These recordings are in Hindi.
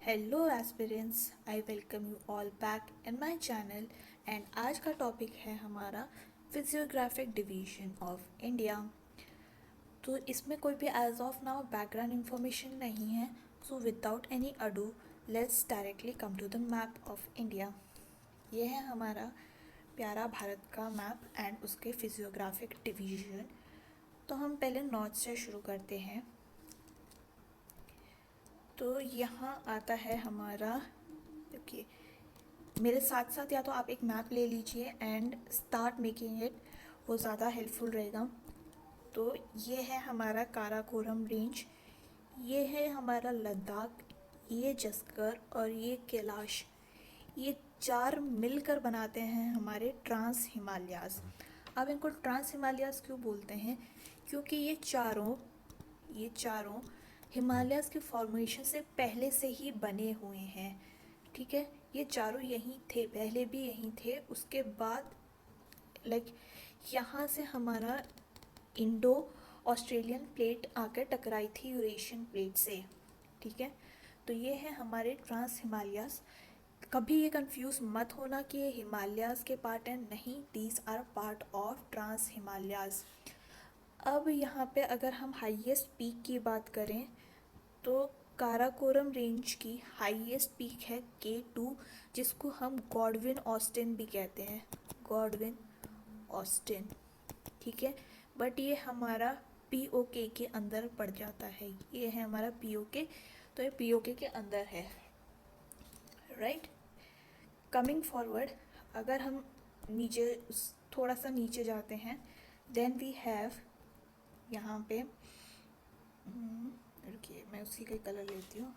Hello aspirants, I welcome you all back in my channel. And आज का टॉपिक है हमारा फिजियोग्राफिक डिवीजन ऑफ इंडिया। तो इसमें कोई भी as of now background information नहीं है। So without any ado let's directly come to the map of India. ये है हमारा प्यारा भारत का मैप एंड उसके फिजियोग्राफिक डिवीजन। तो हम पहले नॉर्थ से शुरू करते हैं। तो यहाँ आता है हमारा, ओके, मेरे साथ साथ या तो आप एक मैप ले लीजिए एंड स्टार्ट मेकिंग इट, वो ज़्यादा हेल्पफुल रहेगा। तो ये है हमारा काराकोरम रेंज, ये है हमारा लद्दाख, ये जस्कर और ये कैलाश। ये चार मिलकर बनाते हैं हमारे ट्रांस हिमालयाज़। अब इनको ट्रांस हिमालयाज़ क्यों बोलते हैं? क्योंकि ये चारों हिमालयाज़ के फॉर्मेशन से पहले से ही बने हुए हैं। ठीक है, ये चारों यहीं थे, पहले भी यहीं थे। उसके बाद यहाँ से हमारा इंडो ऑस्ट्रेलियन प्लेट आकर टकराई थी यूरेशियन प्लेट से। ठीक है, तो ये है हमारे ट्रांस हिमालयाज़। कभी ये कंफ्यूज मत होना कि ये हिमालयाज़ के पार्ट हैं, नहीं, these are part of trans Himalayas. अब यहाँ पे अगर हम हाईएस्ट पीक की बात करें तो काराकोरम रेंज की हाईएस्ट पीक है K2, जिसको हम गॉडविन ऑस्टिन भी कहते हैं, गॉडविन ऑस्टिन। ठीक है, बट ये हमारा POK के अंदर पड़ जाता है। ये है हमारा POK, तो ये POK के अंदर है, राइट। कमिंग फॉरवर्ड, अगर हम नीचे थोड़ा सा नीचे जाते हैं, देन वी हैव यहाँ पे, रुकिए मैं उसी का कलर लेती हूँ।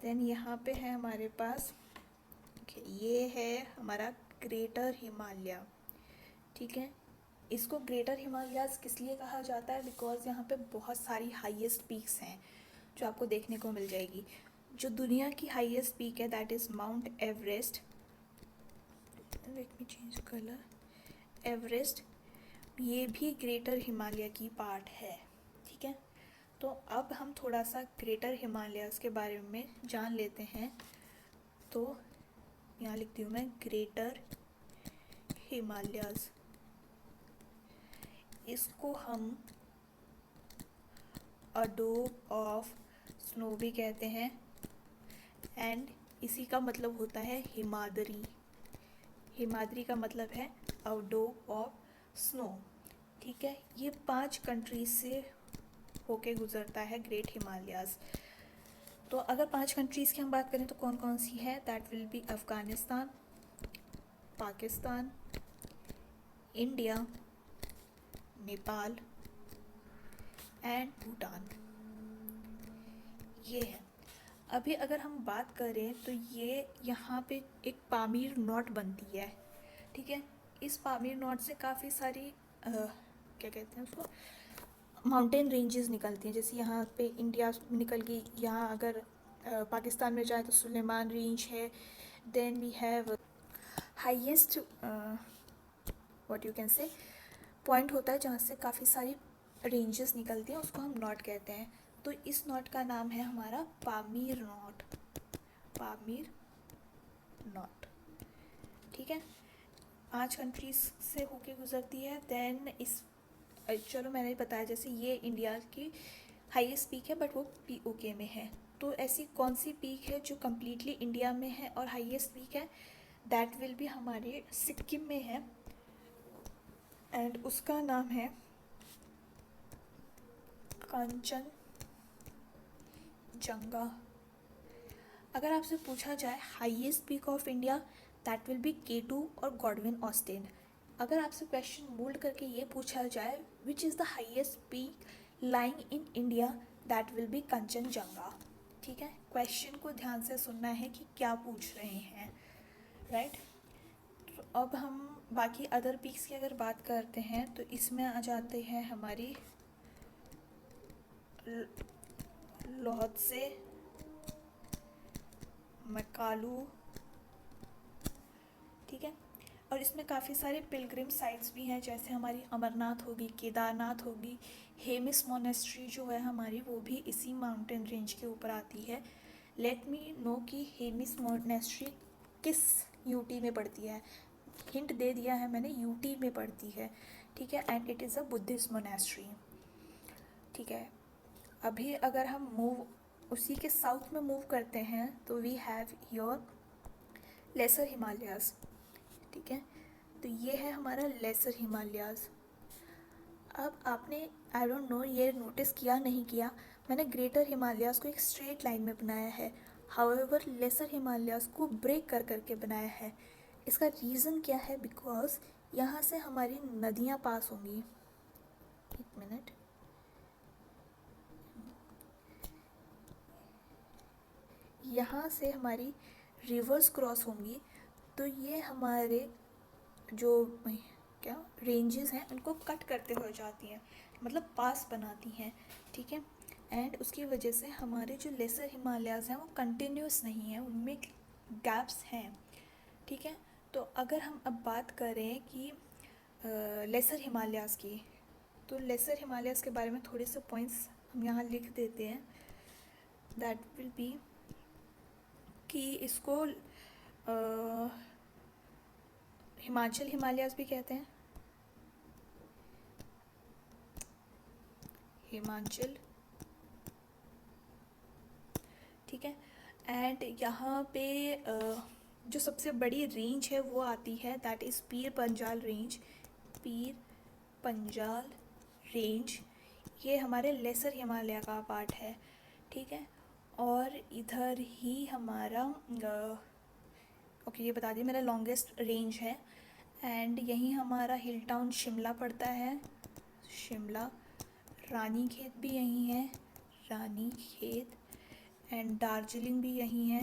देन यहाँ पे है हमारे पास, ये है हमारा ग्रेटर हिमालय। ठीक है, इसको ग्रेटर हिमालयाज़ किस लिए कहा जाता है? बिकॉज यहाँ पे बहुत सारी हाईएस्ट पीक्स हैं जो आपको देखने को मिल जाएगी। जो दुनिया की हाईएस्ट पीक है that is mount Everest. Let me change colour. Everest ये भी ग्रेटर हिमालय की पार्ट है। ठीक है, तो अब हम थोड़ा सा ग्रेटर हिमालयाज़ के बारे में जान लेते हैं। तो यहाँ लिखती हूँ मैं ग्रेटर हिमालयाज़। इसको हम अडोब ऑफ स्नो भी कहते हैं एंड इसी का मतलब होता है हिमाद्री। हिमाद्री का मतलब है अडोब ऑफ स्नो। ठीक है, ये 5 कंट्रीज से होके गुजरता है ग्रेट हिमालयाज़। तो अगर 5 कंट्रीज़ की हम बात करें तो कौन कौन सी है? That will B Afghanistan, Pakistan, India, Nepal and Bhutan. ये है। अभी अगर हम बात करें तो ये यहाँ पे एक पामीर नॉट बनती है। ठीक है, इस पामीर नॉट से काफ़ी सारी क्या कहते हैं उसको, माउंटेन रेंजेस निकलती हैं। जैसे यहाँ पे इंडिया निकल गई, यहाँ अगर पाकिस्तान में जाए तो सुलेमान रेंज है। Then we have highest what you can say point होता है जहाँ से काफ़ी सारी रेंजेस निकलती हैं, उसको हम नॉट कहते हैं। तो इस नॉट का नाम है हमारा पामीर नॉट, पामीर नॉट। ठीक है, 5 कंट्रीज से होके गुजरती है। देन इस, चलो मैंने बताया जैसे ये इंडिया की हाईएस्ट पीक है बट वो POK में है। तो ऐसी कौन सी पीक है जो कम्प्लीटली इंडिया में है और हाईएस्ट पीक है? दैट विल भी हमारे सिक्किम में है एंड उसका नाम है कंचनजंगा। अगर आपसे पूछा जाए highest peak of India, that will B K2 और गॉडविन ऑस्टिन। अगर आपसे क्वेश्चन मोल्ड करके ये पूछा जाए which is the highest peak lying in India, that will B Kanchenjunga. ठीक है, क्वेश्चन को ध्यान से सुनना है कि क्या पूछ रहे हैं, राइट। तो अब हम बाकी अदर पीक्स की अगर बात करते हैं तो इसमें आ जाते हैं हमारी लोहत्से, मैकालू। ठीक है, और इसमें काफ़ी सारे पिलग्रिम साइट्स भी हैं, जैसे हमारी अमरनाथ होगी, केदारनाथ होगी, हेमिस मोनेस्ट्री जो है हमारी वो भी इसी माउंटेन रेंज के ऊपर आती है। लेट मी नो कि हेमिस मोनेस्ट्री किस यूटी में पड़ती है। हिंट दे दिया है मैंने, यूटी में पड़ती है, ठीक है। And it is a Buddhist monastery, ठीक है। अभी अगर हम मूव उसी के साउथ में मूव करते हैं तो we have your lesser Himalayas, ठीक है। तो ये है हमारा लेसर हिमालयाज़। अब आपने आई डोंट नो ये नोटिस किया नहीं किया, मैंने ग्रेटर हिमालयाज़ को एक स्ट्रेट लाइन में बनाया है, हाउएवर लेसर हिमालयाज़ को ब्रेक कर करके बनाया है। इसका रीज़न क्या है? बिकॉज यहाँ से हमारी नदियाँ पास होंगी। एक मिनट, यहाँ से हमारी रिवर्स क्रॉस होंगी, तो ये हमारे जो क्या रेंजेस हैं उनको कट करते हुए जाती हैं, मतलब पास बनाती हैं, ठीक है। एंड उसकी वजह से हमारे जो लेसर हिमालयाज़ हैं वो कंटिन्यूस नहीं हैं, उनमें गैप्स हैं, ठीक है। तो अगर हम अब बात करें कि लेसर हिमालयाज़ की, तो लेसर हिमालयाज़ के बारे में थोड़े से पॉइंट्स हम यहाँ लिख देते हैं। दैट विल बी कि इसको हिमाचल हिमालयाज़ भी कहते हैं, हिमाचल, ठीक है। एंड यहाँ पे जो सबसे बड़ी रेंज है वो आती है, that is Pir Panjal range, Pir Panjal range, ये हमारे लेसर हिमालय का पार्ट है, ठीक है। और इधर ही हमारा ओके ये बता दिए मेरा लॉन्गेस्ट रेंज है। एंड यहीं हमारा हिल टाउन शिमला पड़ता है, शिमला, रानी खेत भी यहीं है, रानी खेत, एंड दार्जिलिंग भी यहीं है,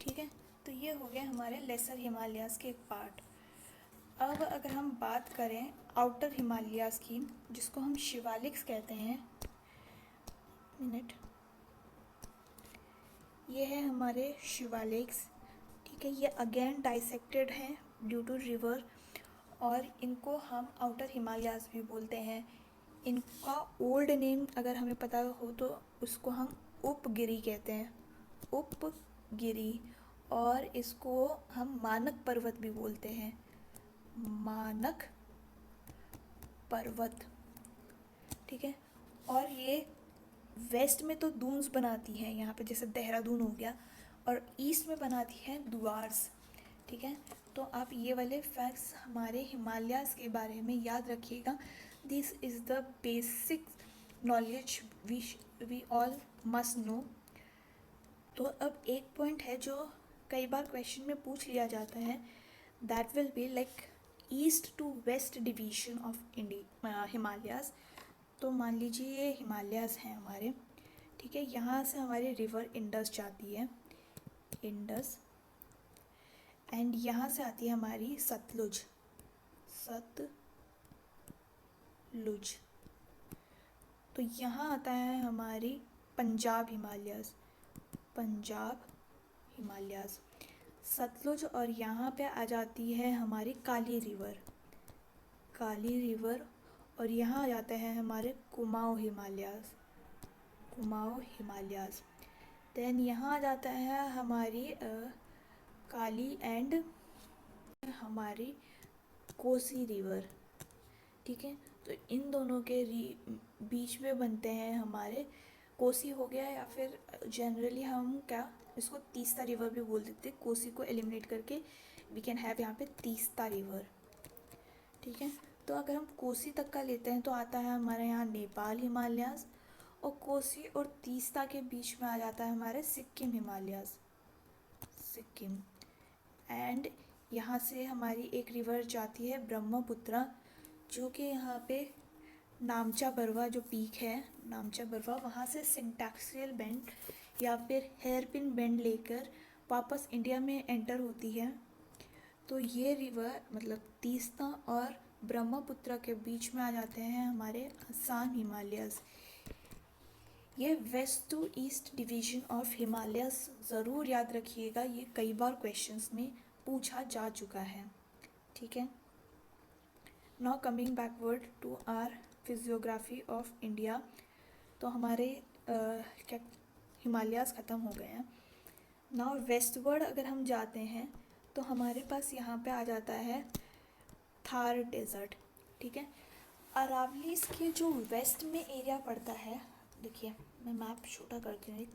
ठीक है। तो ये हो गया हमारे लेसर हिमालयाज़ के एक पार्ट। अब अगर हम बात करें आउटर हिमालयाज़ की, जिसको हम शिवालिक्स कहते हैं, मिनट, ये है हमारे शिवालिक्स, ठीक है। ये अगेन डाइसेक्टेड हैं ड्यू टू रिवर, और इनको हम आउटर हिमालयाज़ भी बोलते हैं। इनका ओल्ड नेम अगर हमें पता हो तो उसको हम उपगिरी कहते हैं, उपगिरी, और इसको हम मानक पर्वत भी बोलते हैं, मानक पर्वत, ठीक है। और ये वेस्ट में तो दून्स बनाती हैं यहाँ पे, जैसे देहरादून हो गया, और ईस्ट में बनाती हैं दुआर्स, ठीक है। तो आप ये वाले फैक्ट्स हमारे हिमालयाज़ के बारे में याद रखिएगा। This is the basic knowledge we all must know. तो अब एक पॉइंट है जो कई बार क्वेश्चन में पूछ लिया जाता है, that will be like east to west division of Himalayas. तो मान लीजिए ये हिमालयाज़ हैं हमारे, ठीक है। यहाँ से हमारी रिवर इंडस जाती है, इंडस, एंड यहाँ से आती है हमारी सतलुज, सतलुज। तो यहाँ आता है हमारी पंजाब हिमालयाज़, पंजाब हिमालयाज़, सतलुज, और यहाँ पे आ जाती है हमारी काली रिवर, काली रिवर, और यहाँ आ जाते हैं हमारे कुमाऊँ हिमालयाज़, कुमाऊँ हिमालयाज़। देन यहाँ आ जाता है हमारी काली एंड हमारी कोसी रिवर, ठीक है। तो इन दोनों के बीच में बनते हैं हमारे कोसी हो गया, या फिर जनरली हम क्या इसको तीस्ता रिवर भी बोल देते हैं, कोसी को एलिमिनेट करके वी कैन हैव यहाँ पे तीस्ता रिवर, ठीक है। तो अगर हम कोसी तक का लेते हैं तो आता है हमारे यहाँ नेपाल हिमालयाज़, और कोसी और तीस्ता के बीच में आ जाता है हमारे सिक्किम हिमालयाज़, सिक्किम। एंड यहाँ से हमारी एक रिवर जाती है ब्रह्मपुत्रा, जो कि यहाँ पे नामचा बरवा जो पीक है, नामचा बरवा, वहाँ से सिंटैक्सियल बेंड या फिर हेयरपिन बेंड लेकर वापस इंडिया में एंटर होती है। तो ये रिवर मतलब तीस्ता और ब्रह्मपुत्रा के बीच में आ जाते हैं हमारे असम हिमालयाज़। ये west to east division of Himalayas ज़रूर याद रखिएगा, ये कई बार क्वेश्चंस में पूछा जा चुका है। ठीक है, now coming backward to our physiography of India. तो हमारे क्या हिमालयाज़ ख़त्म हो गए हैं। नाउ वेस्टवर्ड अगर हम जाते हैं तो हमारे पास यहाँ पे आ जाता है थार डेजर्ट। ठीक है, अरावलीज के जो वेस्ट में एरिया पड़ता है, देखिए मैं मैप छोटा करती हूँ।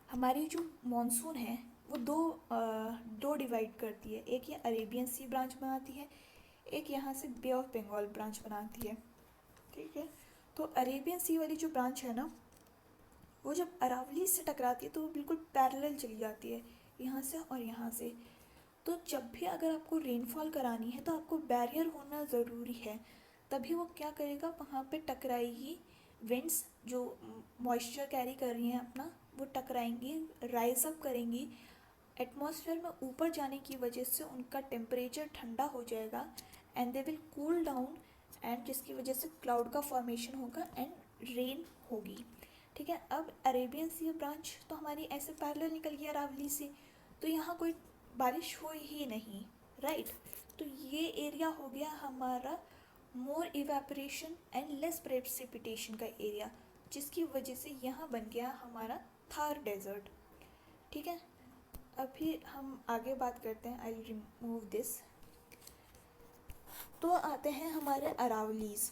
हमारी जो मॉनसून है वो दो डिवाइड करती है, एक ये अरेबियन सी ब्रांच बनाती है, एक यहाँ से बे ऑफ बंगाल ब्रांच बनाती है। ठीक है, तो अरेबियन सी वाली जो ब्रांच है ना, वो जब अरावली से टकराती है तो वो बिल्कुल पैरेलल चली जाती है यहाँ से और यहाँ से। तो जब भी अगर आपको रेनफॉल करानी है तो आपको बैरियर होना ज़रूरी है, तभी वो क्या करेगा, वहाँ पे टकराएगी विंड्स जो मॉइस्चर कैरी कर रही हैं अपना, वो टकराएंगी, राइज अप करेंगी एटमॉस्फेयर में ऊपर जाने की वजह से उनका टेम्परेचर ठंडा हो जाएगा and they will cool down, and जिसकी वजह से क्लाउड का फॉर्मेशन होगा एंड रेन होगी। ठीक है, अब अरेबियन सी ब्रांच तो हमारी ऐसे पैरेलल निकल गई अरावली से, तो यहाँ कोई बारिश हुई ही नहीं, राइट। तो ये एरिया हो गया हमारा मोर इवेपोरेशन एंड लेस प्रेसिपिटेशन का एरिया, जिसकी वजह से यहाँ बन गया हमारा थार डेजर्ट। ठीक है, अभी हम आगे बात करते हैं, आई रिमूव दिस। तो आते हैं हमारे अरावलीज।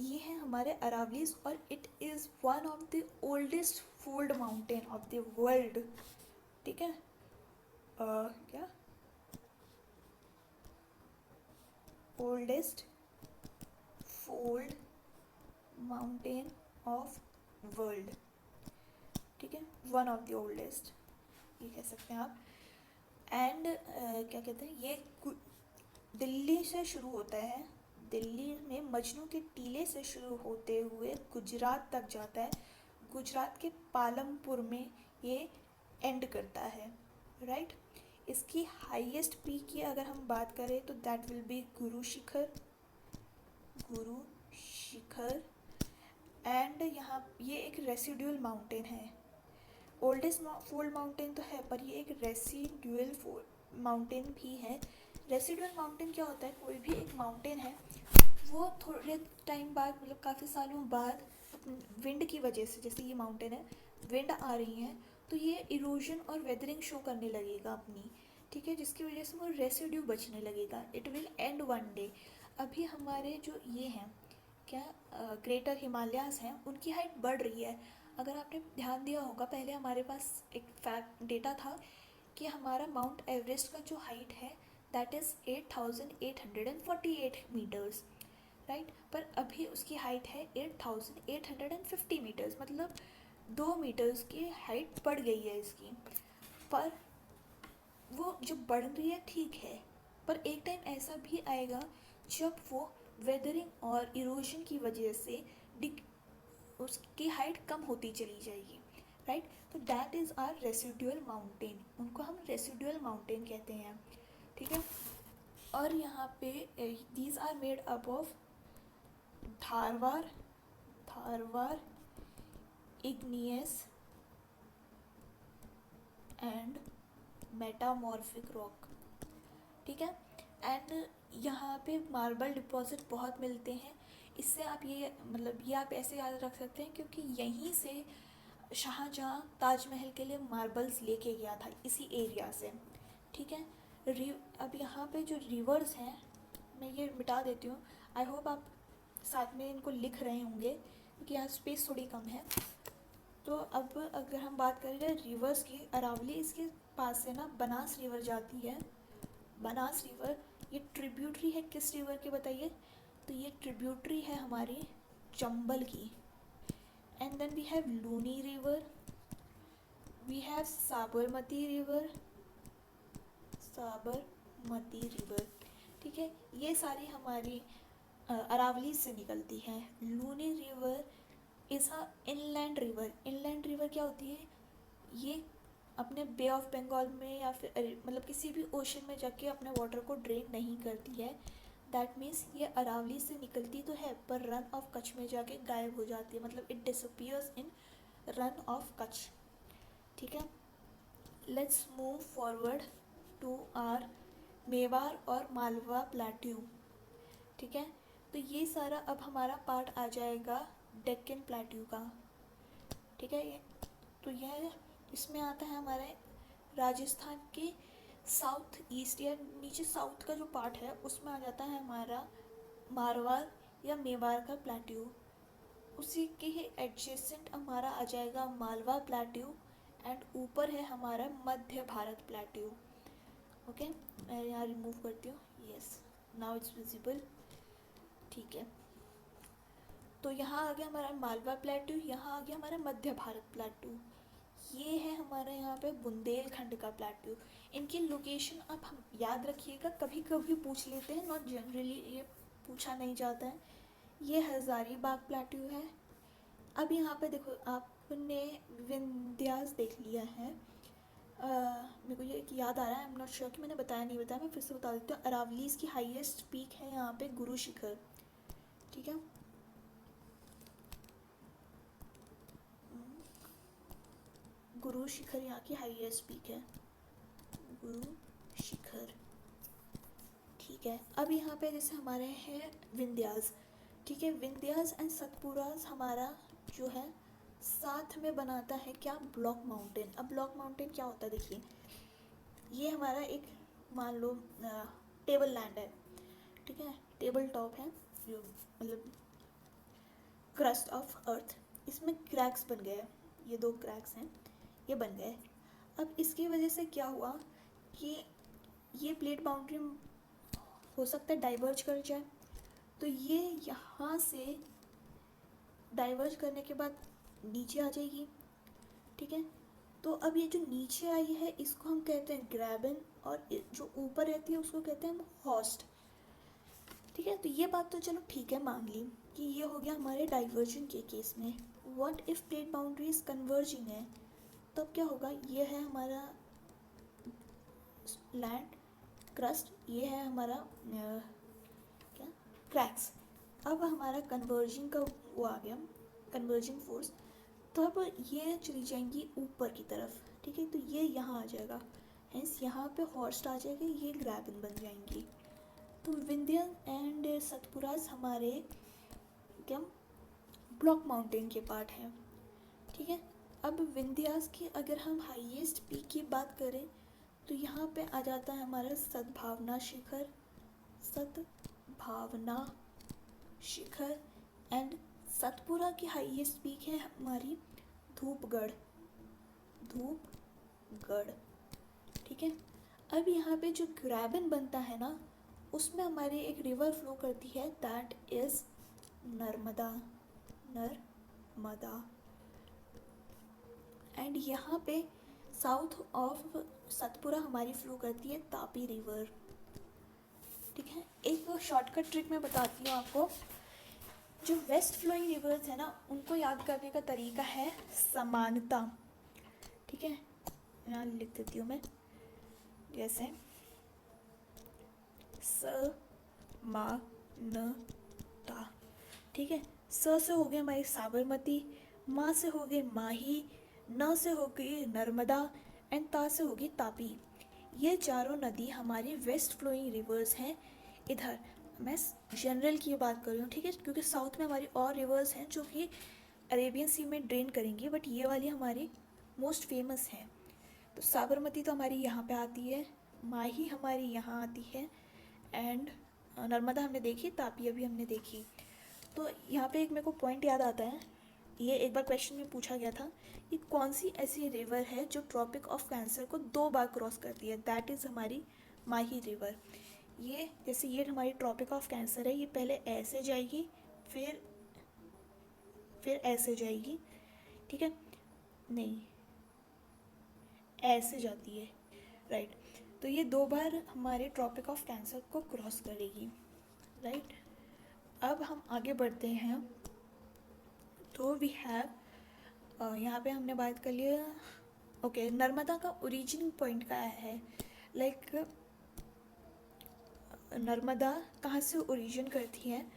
ये है हमारे अरावलीज और it is one of the oldest fold mountain of the world. ठीक है, क्या oldest fold mountain of world. ठीक है, वन ऑफ द ओल्डेस्ट ये कह सकते हैं आप। एंड क्या कहते हैं, ये दिल्ली से शुरू होता है, दिल्ली में मजनू के टीले से शुरू होते हुए गुजरात तक जाता है, गुजरात के पालमपुर में ये एंड करता है, राइट। इसकी हाईएस्ट पीक की अगर हम बात करें तो that will B Guru Shikhar, Guru Shikhar. And यहाँ ये एक रेसिडुअल माउंटेन है, ओल्डेस्ट फोल्ड माउंटेन तो है पर ये एक रेसिडुअल माउंटेन भी है। रेसिडुअल माउंटेन क्या होता है, कोई भी एक माउंटेन है वो थोड़े टाइम बाद, मतलब काफ़ी सालों बाद विंड की वजह से, जैसे ये माउंटेन है विंड आ रही है तो ये इरोजन और वेदरिंग शो करने लगेगा अपनी। ठीक है, जिसकी वजह से वो रेसिड्यू बचने लगेगा, it will and one day. अभी हमारे जो ये हैं क्या ग्रेटर हिमालयाज़ हैं, उनकी हाइट बढ़ रही है। अगर आपने ध्यान दिया होगा, पहले हमारे पास एक फैक्ट डेटा था कि हमारा माउंट एवरेस्ट का जो हाइट है दैट इज़ 8,848 मीटर्स, राइट। पर अभी उसकी हाइट है 8,850 मीटर्स, मतलब 2 मीटर्स की हाइट बढ़ गई है इसकी। पर वो जो बढ़ रही है ठीक है, पर एक टाइम ऐसा भी आएगा जब वो वेदरिंग और इरोजन की वजह से उसकी हाइट कम होती चली जाएगी, राइट। तो that is our residual mountain, उनको हम रेसिडुअल माउंटेन कहते हैं। ठीक है, और यहाँ पे these are made up of Dharwar igneous and metamorphic rock. ठीक है, एंड यहाँ पे मार्बल डिपॉजिट बहुत मिलते हैं। इससे आप ये, मतलब ये आप ऐसे याद रख सकते हैं क्योंकि यहीं से शाहजहाँ ताजमहल के लिए मार्बल्स लेके गया था, इसी एरिया से। ठीक है, अब यहाँ पे जो रिवर्स हैं, मैं ये मिटा देती हूँ, आई होप आप साथ में इनको लिख रहे होंगे क्योंकि यहाँ स्पेस थोड़ी कम है। तो अब अगर हम बात करें रिवर्स की, अरावली इसके पास से ना बनास रिवर जाती है। बनास रिवर ये ट्रिब्यूटरी है किस रिवर की बताइए, तो ये ट्रिब्यूटरी है हमारी चंबल की। And then we have Luni river, we have Sabarmati river, Sabarmati river. ठीक है, ये सारी हमारी अरावली से निकलती हैं। Luni river is a inland river. Inland river क्या होती है, ये अपने बे ऑफ बंगाल में या फिर मतलब किसी भी ओशन में जाके अपने वाटर को ड्रेन नहीं करती है। दैट मीन्स ये अरावली से निकलती तो है पर रन ऑफ कच्छ में जाके गायब हो जाती है, मतलब it disappears in Rann of Kutch. ठीक है, let's move forward to our Mewar और मालवा प्लेट्यू। ठीक है, तो ये सारा अब हमारा पार्ट आ जाएगा डेक्कन प्लेट्यू का। ठीक है, ये तो यह इसमें आता है हमारे राजस्थान के साउथ ईस्ट या नीचे साउथ का जो पार्ट है उसमें आ जाता है हमारा मारवाड़ या मेवाड़ का प्लेट्यू। उसी के ही एडजेसेंट हमारा आ जाएगा मालवा प्लेट्यू एंड ऊपर है हमारा मध्य भारत प्लेट्यू। ओके, मैं यहाँ रिमूव करती हूँ। Yes, now it's visible. ठीक है, तो यहाँ आ गया हमारा मालवा प्लेट्यू, यहाँ आ गया हमारा मध्य भारत प्लेट्यू। ये है हमारा यहाँ पे बुंदेलखंड का प्लेट्यू। इनकी लोकेशन अब हम याद रखिएगा, कभी कभी पूछ लेते हैं, नॉट जनरली ये पूछा नहीं जाता है। ये हज़ारीबाग प्लेट्यू है। अब यहाँ पे देखो, आपने विंध्यास देख लिया है। मेरे को ये याद आ रहा है, आई एम नॉट श्योर कि मैंने बताया नहीं बताया, मैं फिर से बता देती हूँ। अरावलीज की हाईएस्ट पीक है यहाँ पे गुरु शिखर। ठीक है, गुरु शिखर यहाँ की हाईएस्ट पीक है, गुरु शिखर। ठीक है, अब यहाँ पे जैसे हमारे हैं विंध्यास। ठीक है, विंध्यास एंड सतपुरास हमारा जो है साथ में बनाता है क्या, ब्लॉक माउंटेन। अब ब्लॉक माउंटेन क्या होता है, देखिए ये हमारा एक मान लो टेबल लैंड है। ठीक है, टेबल टॉप है, जो मतलब क्रस्ट ऑफ अर्थ, इसमें क्रैक्स बन गए, ये 2 क्रैक्स हैं, ये बन गए। अब इसकी वजह से क्या हुआ कि ये प्लेट बाउंड्री हो सकता है डाइवर्ज कर जाए, तो ये यहाँ से डाइवर्ज करने के बाद नीचे आ जाएगी। ठीक है, तो अब ये जो नीचे आई है इसको हम कहते हैं ग्रैबन, और जो ऊपर रहती है उसको कहते हैं हम हॉस्ट। ठीक है, तो ये बात तो चलो ठीक है, मान ली कि ये हो गया हमारे डाइवर्जन के केस में। What if plate boundaries converging है, तब क्या होगा, ये है हमारा लैंड क्रस्ट, ये है हमारा क्या, क्रैक्स। अब हमारा कन्वर्जिंग का वो आ गया, कन्वर्जिंग फोर्स, तो अब ये चली जाएंगी ऊपर की तरफ। ठीक है, तो ये यहाँ आ जाएगा, हेंस यहाँ पे हॉर्स्ट आ जाएगा, ये ग्रैबन बन जाएंगी। तो विंध्या एंड सतपुरास हमारे क्या ब्लॉक माउंटेन के पार्ट हैं। ठीक है, अब विंध्यास की अगर हम हाईएस्ट पीक की बात करें तो यहाँ पे आ जाता है हमारा सद्भावना शिखर, सद्भावना शिखर। एंड सतपुरा की हाईएस्ट पीक है हमारी धूपगढ़, धूपगढ़। ठीक है, अब यहाँ पे जो ग्रैबन बनता है ना, उसमें हमारी एक रिवर फ्लो करती है, that is Narmada, Narmada. And यहाँ पे साउथ ऑफ सतपुरा हमारी फ्लो करती है तापी रिवर। ठीक है, एक शॉर्टकट ट्रिक मैं बताती हूँ आपको। जो वेस्ट फ्लोइंग रिवर्स है ना, उनको याद करने का तरीका है समानता। ठीक है, यहाँ लिख देती हूँ मैं, जैसे स मा न ता। ठीक है, स से हो गई हमारी साबरमती, माँ से हो गई माही, न से हो गई नर्मदा एंड ता से होगी तापी। ये चारों नदी हमारी वेस्ट फ्लोइंग रिवर्स हैं। इधर मैं जनरल की बात कर रही हूँ, ठीक है, क्योंकि साउथ में हमारी और रिवर्स हैं जो कि अरेबियन सी में ड्रेन करेंगी, बट ये वाली हमारी मोस्ट फेमस है। तो साबरमती तो हमारी यहाँ पे आती है, माही हमारी यहाँ आती है, एंड नर्मदा हमने देखी, तापी अभी हमने देखी। तो यहाँ पे एक मेरे को पॉइंट याद आता है, ये एक बार क्वेश्चन में पूछा गया था कि कौन सी ऐसी रिवर है जो ट्रॉपिक ऑफ कैंसर को 2 बार क्रॉस करती है, दैट इज़ हमारी माही रिवर। ये जैसे ये हमारी ट्रॉपिक ऑफ कैंसर है, ये पहले ऐसे जाएगी, फिर ऐसे जाएगी। ठीक है, नहीं ऐसे जाती है, राइट। तो ये 2 बार हमारे ट्रॉपिक ऑफ कैंसर को क्रॉस करेगी, राइट। अब हम आगे बढ़ते हैं, तो वी हैव यहाँ पे हमने बात कर लिया। ओके, नर्मदा का ओरिजिनिंग पॉइंट क्या है, लाइक नर्मदा कहाँ से ओरिजिन करती है,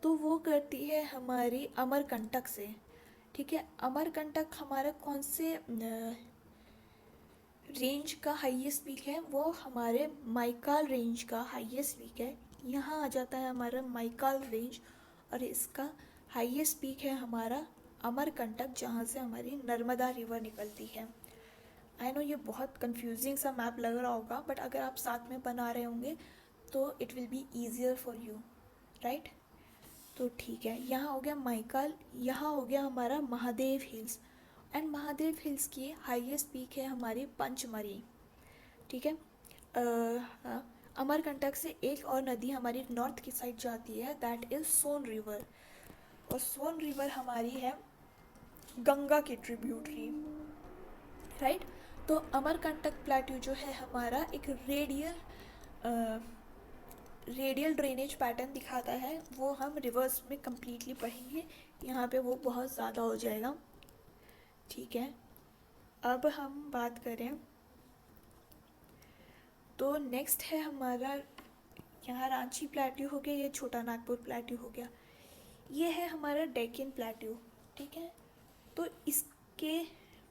तो वो करती है हमारी अमरकंटक से। ठीक है, अमरकंटक हमारा कौन से रेंज का हाईएस्ट पीक है वो हमारे माइकाल रेंज का हाईएस्ट पीक है। यहाँ आ जाता है हमारा माइकाल रेंज, और इसका हाईएस्ट पीक है हमारा अमरकंटक, जहाँ से हमारी नर्मदा रिवर निकलती है। आई नो ये बहुत कंफ्यूजिंग सा मैप लग रहा होगा, बट अगर आप साथ में बना रहे होंगे तो it will be easier for you, right. तो ठीक है, यहाँ हो गया माइकल, यहाँ हो गया हमारा Mahadev hills, and Mahadev hills की हाईएस्ट पीक है हमारी पंचमरी, ठीक है। हाँ, अमरकंटक से एक और नदी हमारी नॉर्थ की साइड जाती है, दैट इज़ सोन रिवर, और सोन रिवर हमारी है गंगा की ट्रिब्यूटरी, राइट। तो अमरकंटक प्लेट्यू जो है हमारा एक रेडियल ड्रेनेज पैटर्न दिखाता है, वो हम रिवर्स में कम्प्लीटली पढ़ेंगे, यहाँ पे वो बहुत ज़्यादा हो जाएगा, ठीक है। अब हम बात करें तो नेक्स्ट है हमारा, यहाँ रांची प्लेट्यू हो गया, ये छोटा नागपुर प्लेट्यू हो गया, ये है हमारा डेक्कन प्लेट्यू, ठीक है। तो इसके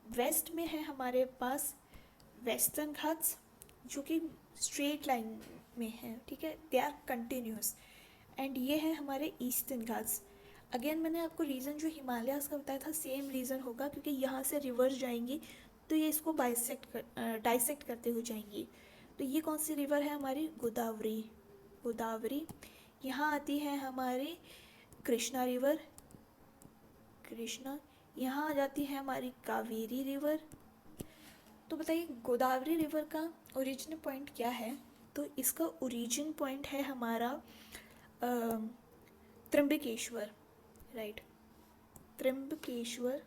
वेस्ट में है हमारे पास वेस्टर्न घाट्स, जो कि स्ट्रेट लाइन में है, ठीक है, दे आर कंटिन्यूस, एंड ये है हमारे ईस्टर्न घाट्स। अगेन मैंने आपको रीज़न जो हिमालयाज़ का बताया था सेम रीज़न होगा, क्योंकि यहाँ से रिवर्स जाएंगी तो ये इसको डाइसेक्ट करते हुए जाएंगी। तो ये कौन सी रिवर है हमारी, गोदावरी, गोदावरी। यहाँ आती है हमारी कृष्णा रिवर, कृष्णा। यहाँ आ जाती है हमारी कावेरी रिवर। तो बताइए गोदावरी रिवर का ओरिजिन पॉइंट क्या है, तो इसका ओरिजिन पॉइंट है हमारा त्र्यंबकेश्वर, राइट, त्र्यंबकेश्वर,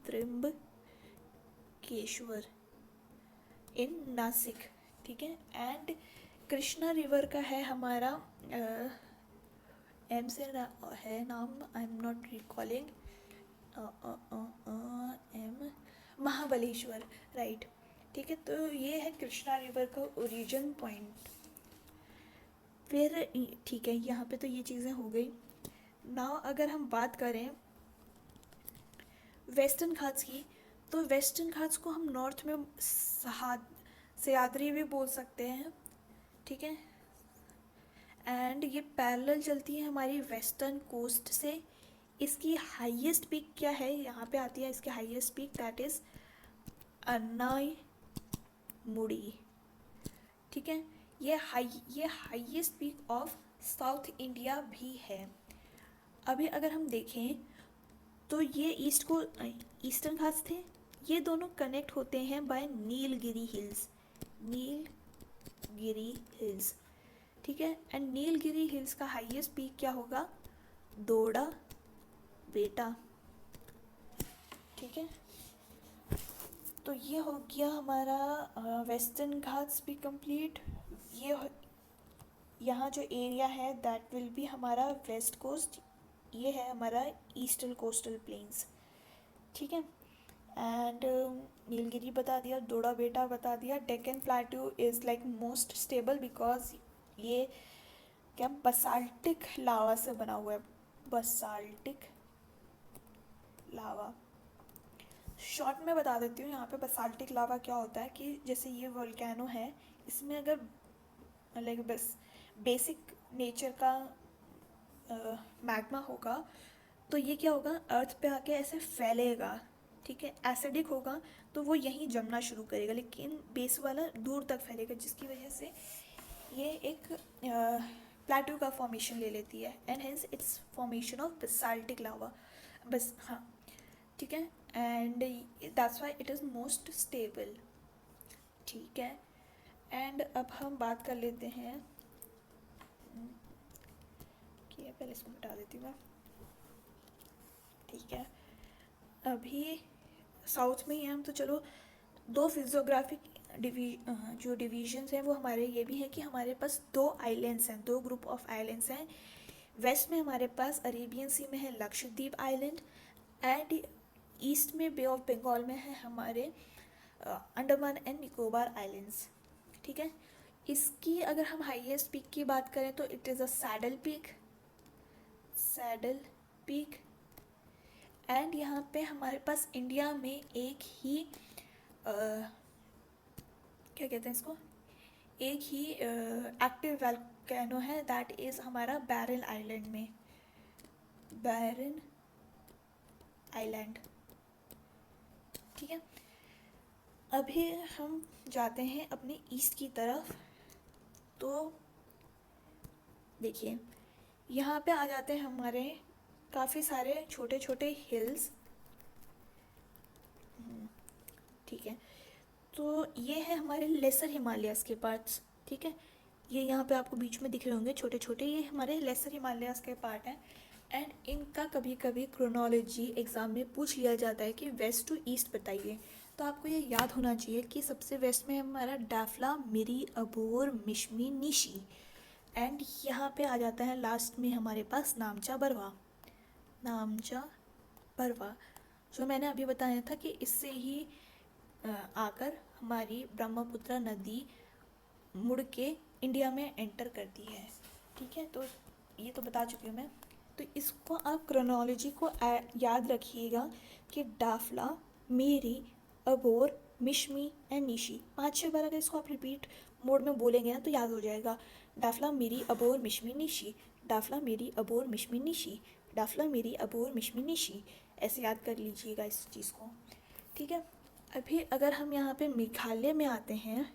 त्र्यंबकेश्वर इन नासिक, ठीक है। एंड कृष्णा रिवर का है हमारा एम से है नाम, I am not recalling, M, Mahabaleshwar, right, ठीक है। तो ये है कृष्णा रिवर का ओरिजिन पॉइंट। फिर ठीक है, यहाँ पे तो ये चीज़ें हो गई। नाउ अगर हम बात करें वेस्टर्न घाट्स की, तो वेस्टर्न घाट्स को हम नॉर्थ में सह्याद्री भी बोल सकते हैं, ठीक है। एंड ये पैरेलल चलती है हमारी वेस्टर्न कोस्ट से। इसकी हाईएस्ट पीक क्या है, यहाँ पे आती है इसकी highest peak, that is Annai मुड़ी, ठीक है। ये highest peak of south India भी है। अभी अगर हम देखें तो ये ईस्टर्न घाट्स थे, ये दोनों कनेक्ट होते हैं by Nilgiri hills, Nilgiri hills, ठीक है। एंड नीलगिरी हिल्स का हाईएस्ट पीक क्या होगा, दोड़ा बेटा, ठीक है। तो ये हो गया हमारा वेस्टर्न घाट्स भी कंप्लीट। ये यहाँ जो एरिया है दैट विल बी हमारा वेस्ट कोस्ट, ये है हमारा ईस्टर्न कोस्टल प्लेन्स, ठीक है। एंड नीलगिरी बता दिया, दोड़ा बेटा बता दिया। Deccan plateau is like most stable because ये क्या बसाल्टिक लावा से बना हुआ है, बसाल्टिक लावा। शॉर्ट में बता देती हूँ यहाँ पे बसाल्टिक लावा क्या होता है, कि जैसे ये वोल्केनो है, इसमें अगर लाइक बस बेसिक नेचर का मैग्मा होगा तो ये क्या होगा, अर्थ पे आके ऐसे फैलेगा, ठीक है। एसिडिक होगा तो वो यहीं जमना शुरू करेगा, लेकिन बेस वाला दूर तक फैलेगा, जिसकी वजह से ये एक प्लेट्यू का फॉर्मेशन ले लेती है, and hence it's formation of basaltic lava, बस, हाँ, ठीक है। And that's why it is most stable, ठीक है। एंड अब हम बात कर लेते हैं कि पहले इसको हटा देती हूँ मैं, ठीक है। अभी साउथ में ही हम, तो चलो दो फिजियोग्राफिक जो डिवीजन्स हैं वो हमारे ये भी हैं कि हमारे पास दो आइलैंड्स हैं, दो ग्रुप ऑफ आइलैंड्स हैं। वेस्ट में हमारे पास अरेबियन सी में है लक्षद्वीप आइलैंड, एंड ईस्ट में बे ऑफ बंगाल में है हमारे अंडमान एंड निकोबार आइलैंड्स, ठीक है। इसकी अगर हम हाईएस्ट पीक की बात करें तो it is a saddle peak, and यहाँ पे हमारे पास इंडिया में एक ही क्या कहते हैं इसको, एक ही एक्टिव वोल्केनो है, दैट इज़ हमारा बैरन आइलैंड में, बैरन आइलैंड। ठीक है, अभी हम जाते हैं अपने ईस्ट की तरफ। तो देखिए यहाँ पे आ जाते हैं हमारे काफ़ी सारे छोटे छोटे हिल्स। ठीक है, तो ये है हमारे लेसर हिमालयाज़ के पार्ट्स। ठीक है, ये यहाँ पे आपको बीच में दिख रहे होंगे छोटे छोटे, ये हमारे लेसर हिमालयाज़ के पार्ट हैं। एंड इनका कभी कभी क्रोनोलॉजी एग्ज़ाम में पूछ लिया जाता है कि वेस्ट टू ईस्ट बताइए। तो आपको ये याद होना चाहिए कि सबसे वेस्ट में हमारा डाफला, मिरी, अबोर, मिश्मी, निशी। एंड यहाँ पे आ जाता है लास्ट में हमारे पास नामचा बरवा, नामचा बरवा, जो मैंने अभी बताया था कि इससे ही आकर हमारी ब्रह्मपुत्र नदी मुड़ के इंडिया में एंटर करती है। ठीक है, तो ये तो बता चुकी हूँ मैं। तो इसको आप क्रोनोलॉजी को याद रखिएगा कि डाफला, मेरी, अबोर, मिश्मी एंड निशी, 5-6 बार अगर इसको आप रिपीट मोड में बोलेंगे ना तो याद हो जाएगा। डाफला, मेरी, अबोर, मिश्मी, निशी, डाफला, मेरी, अबोर, मिश्मी, निशी, डाफला, मेरी, अबोर, मिश्मी, निशी, ऐसे याद कर लीजिएगा इस चीज़ को। ठीक है, अभी अगर हम यहाँ पे मेघालय में आते हैं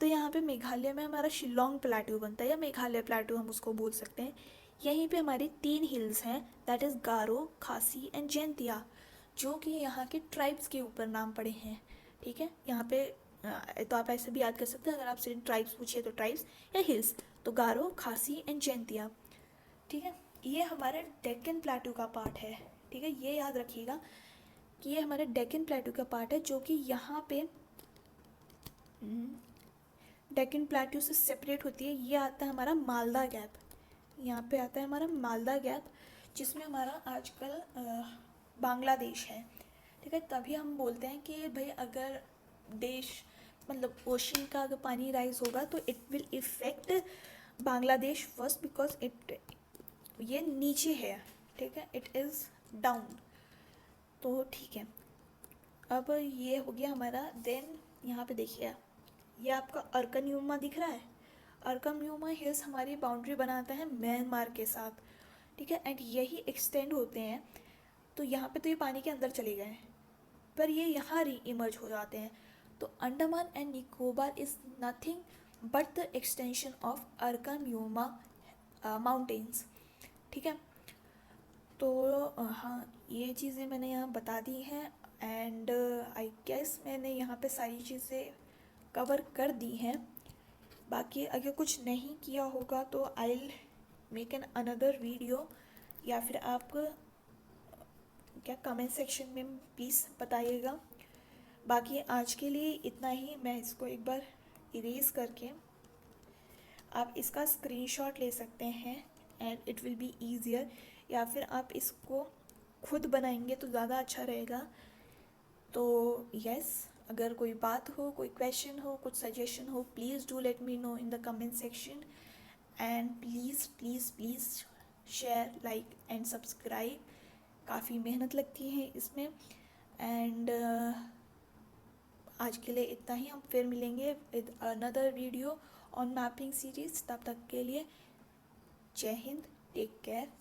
तो यहाँ पे मेघालय में हमारा शिलोंग प्लेटू बनता है, या मेघालय प्लेटू हम उसको बोल सकते हैं। यहीं पे हमारी 3 हिल्स हैं, दैट इज़ गारो, खासी एंड जैंतिया, जो कि यहाँ के ट्राइब्स के ऊपर नाम पड़े हैं। ठीक है, यहाँ पे तो आप ऐसे भी याद कर सकते हैं, अगर आपसे ट्राइब्स पूछिए तो ट्राइब्स या हिल्स, तो गारो, खासी एंड जैंतिया। ठीक है, ये हमारे डेक्कन प्लेटू का पार्ट है। ठीक है, ये याद रखिएगा कि ये हमारे डेक्कन प्लेटू का पार्ट है, जो कि यहाँ पे डेक्कन प्लेटू से सेपरेट होती है। ये आता है हमारा मालदा गैप, यहाँ पे आता है हमारा मालदा गैप, जिसमें हमारा आजकल बांग्लादेश है। ठीक है, तभी हम बोलते हैं कि भाई अगर देश मतलब ओशन का अगर पानी राइज होगा तो it will effect Bangladesh first, because it ये नीचे है। ठीक है, इट इज़ डाउन। तो ठीक है, अब ये हो गया हमारा। देन यहाँ पे देखिए, ये आपका अर्कनयुमा दिख रहा है। अर्कनयुमा हिल्स हमारी बाउंड्री बनाता है म्यांमार के साथ। ठीक है, एंड यही एक्सटेंड होते हैं। तो यहाँ पे तो ये पानी के अंदर चले गए हैं, पर ये यहाँ री इमर्ज हो जाते हैं। तो Andaman and Nicobar is nothing but the extension of Arakan Yoma mountains. ठीक है, तो हाँ, ये चीज़ें मैंने यहाँ बता दी हैं। एंड आई गेस मैंने यहाँ पे सारी चीज़ें कवर कर दी हैं। बाकी अगर कुछ नहीं किया होगा तो I will make an another video, या फिर आप क्या कमेंट सेक्शन में प्लीज़ बताइएगा। बाकी आज के लिए इतना ही। मैं इसको एक बार इरेज करके आप इसका स्क्रीनशॉट ले सकते हैं and it will be easier, या फिर आप इसको खुद बनाएंगे तो ज़्यादा अच्छा रहेगा। तो यस, अगर कोई बात हो, कोई क्वेश्चन हो, कुछ सजेशन हो, please do let me know in the comment section. And please please please share, like and subscribe. काफ़ी मेहनत लगती है इसमें। एंड आज के लिए इतना ही। हम फिर मिलेंगे with another video on mapping series. तब तक के लिए जय हिंद, टेक केयर।